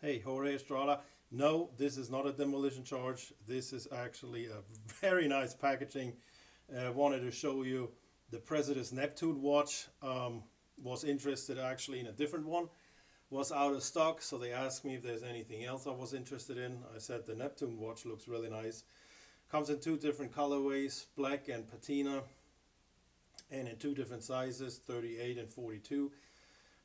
Hey, Jorge Estrada. No, this is not a demolition charge. This is actually a very nice packaging. Wanted to show you the Praesidus Neptune watch. Was interested actually in a different one. Was out of stock, so they asked me if there's anything else I was interested in. I said the Neptune watch looks really nice. Comes in two different colorways, black and patina, and in two different sizes, 38 and 42.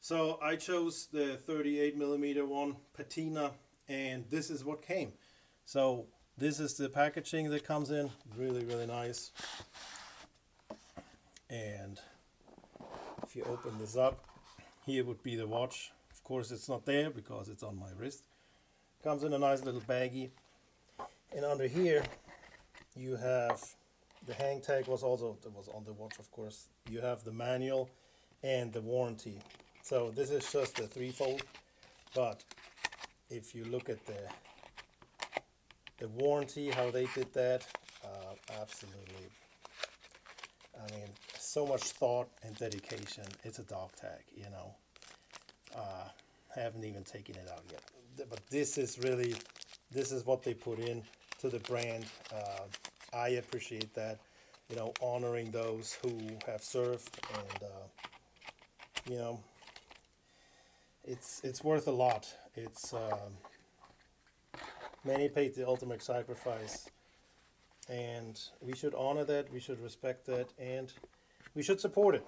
So I chose the 38 millimeter one, patina, and this is what came. So this is the packaging that comes in, really, really nice. And if you open this up, here would be the watch. Of course, it's not there because it's on my wrist. Comes in a nice little baggie. And under here, you have the hang tag was on the watch, of course. You have the manual and the warranty. So this is just a threefold, but if you look at the warranty, how they did that, absolutely. I mean, so much thought and dedication. It's a dog tag, you know. Haven't even taken it out yet, but this is what they put in to the brand. I appreciate that, you know, honoring those who have served, and you know, it's worth a lot. It's many paid the ultimate sacrifice, and we should honor that. We should respect that, and we should support it.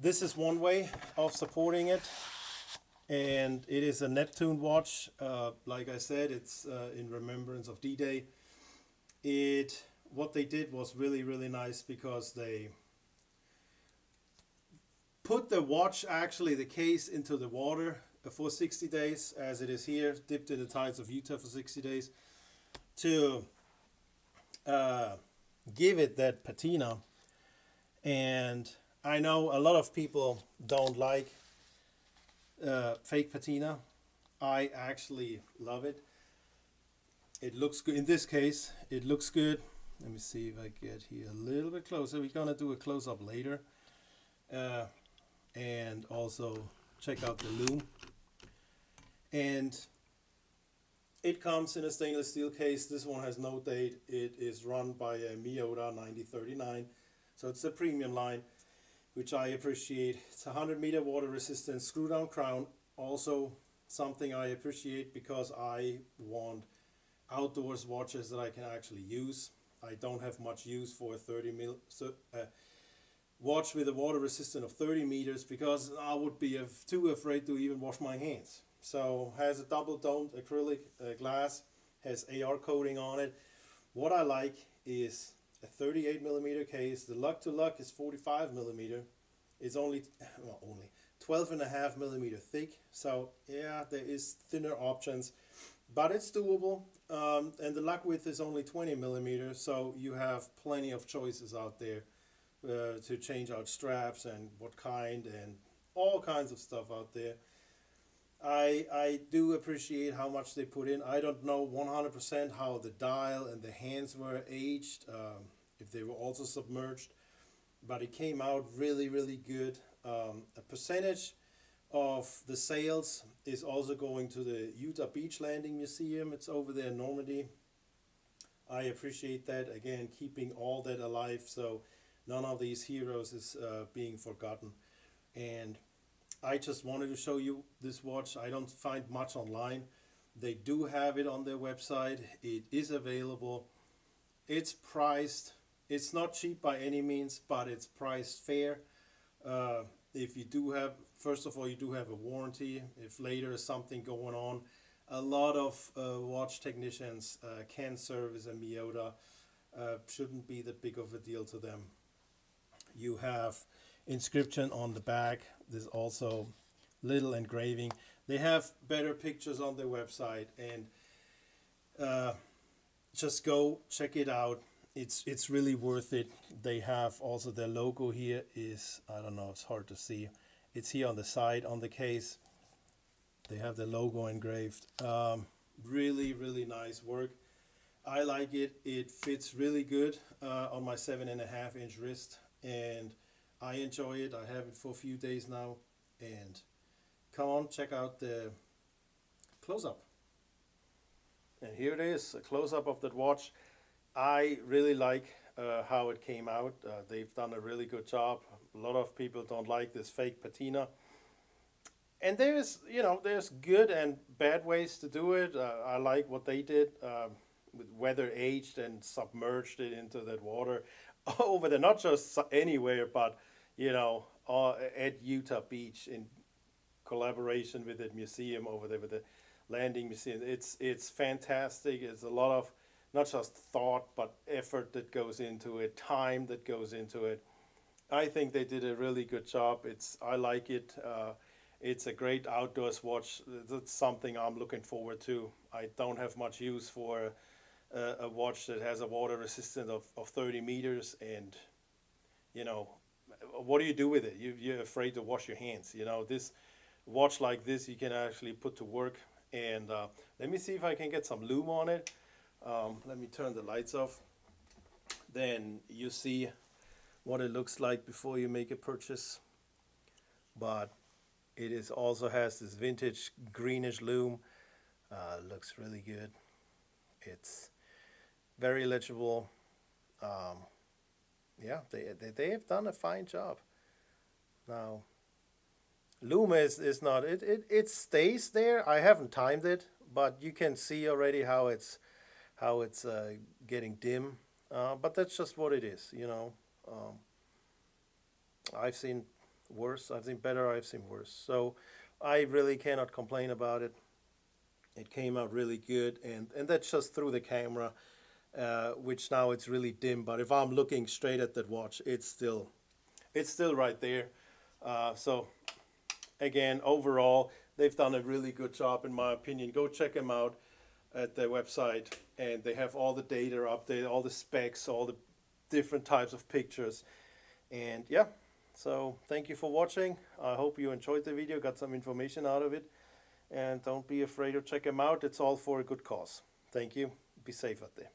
This is one way of supporting it, and it is a Neptune watch. Like I said, it's in remembrance of D-Day. What they did was really, really nice because they put the watch, actually the case, into the water for 60 days, as it is here, dipped in the tides of Utah for 60 days, to give it that patina. And I know a lot of people don't like fake patina. I actually love it. It looks good. In this case, it looks good. Let me see if I get here a little bit closer. We're gonna do a close-up later. And also check out the loom. And it comes in a stainless steel case. This one has no date. It is run by a Miyota 9039. So it's a premium line, which I appreciate. It's a 100-meter water resistant screw down crown. Also something I appreciate because I want outdoors watches that I can actually use. I don't have much use for a 30 mil watch with a water resistance of 30 meters because I would be too afraid to even wash my hands. So has a double domed acrylic glass, has AR coating on it. What I like is a 38 millimeter case. The lug to lug is 45 millimeter. It's only 12.5 millimeter thick. So yeah, there is thinner options, but it's doable. And the lug width is only 20 millimeters, so you have plenty of choices out there to change out straps and what kind, and all kinds of stuff out there. I do appreciate how much they put in. I don't know 100% how the dial and the hands were aged, if they were also submerged, but it came out really, really good. A percentage of the sales is also going to the Utah Beach Landing Museum. It's over there in Normandy. I appreciate that, again, keeping all that alive, so none of these heroes is being forgotten. And I just wanted to show you this watch. I don't find much online. They do have it on their website. It is available. It's priced. It's not cheap by any means, but it's priced fair. If you do have, first of all, you do have a warranty. If later is something going on, a lot of watch technicians can service a Miyota. Shouldn't be that big of a deal to them. You have inscription on the back. There's also little engraving. They have better pictures on their website, and just go check it out. It's really worth it. They have also their logo here is, I don't know, it's hard to see. It's here on the side on the case. They have the logo engraved. Really, really nice work. I like it. It fits really good on my 7.5-inch wrist, and I enjoy it. I have it for a few days now, and come on, check out the close-up. And here it is, a close-up of that watch. I really like how it came out. They've done a really good job. A lot of people don't like this fake patina. And there's good and bad ways to do it. I like what they did with weather aged and submerged it into that water over there, not just anywhere, but at Utah Beach in collaboration with the museum over there, with the landing museum. It's fantastic. It's a lot of not just thought but effort that goes into it, time that goes into it. I think they did a really good job. I like it. It's a great outdoors watch. That's something I'm looking forward to. I don't have much use for a watch that has a water resistance of 30 meters, and what do you do with it? You're afraid to wash your hands. This watch like this you can actually put to work. And let me see if I can get some lume on it. Let me turn the lights off. Then you see what it looks like before you make a purchase. But it also has this vintage greenish lume. Looks really good. It's very legible. Yeah, they have done a fine job. Now, lume is not, it stays there. I haven't timed it, but you can see already how it's getting dim. But that's just what it is, I've seen worse, I've seen better, I've seen worse. So I really cannot complain about it. It came out really good, and that's just through the camera, which now it's really dim. But if I'm looking straight at that watch, it's still right there. So again, overall, they've done a really good job, in my opinion. Go check them out at their website, and they have all the data up there, all the specs, all the different types of pictures. And yeah, so thank you for watching. I hope you enjoyed the video, got some information out of it. And don't be afraid to check them out. It's all for a good cause. Thank you. Be safe out there.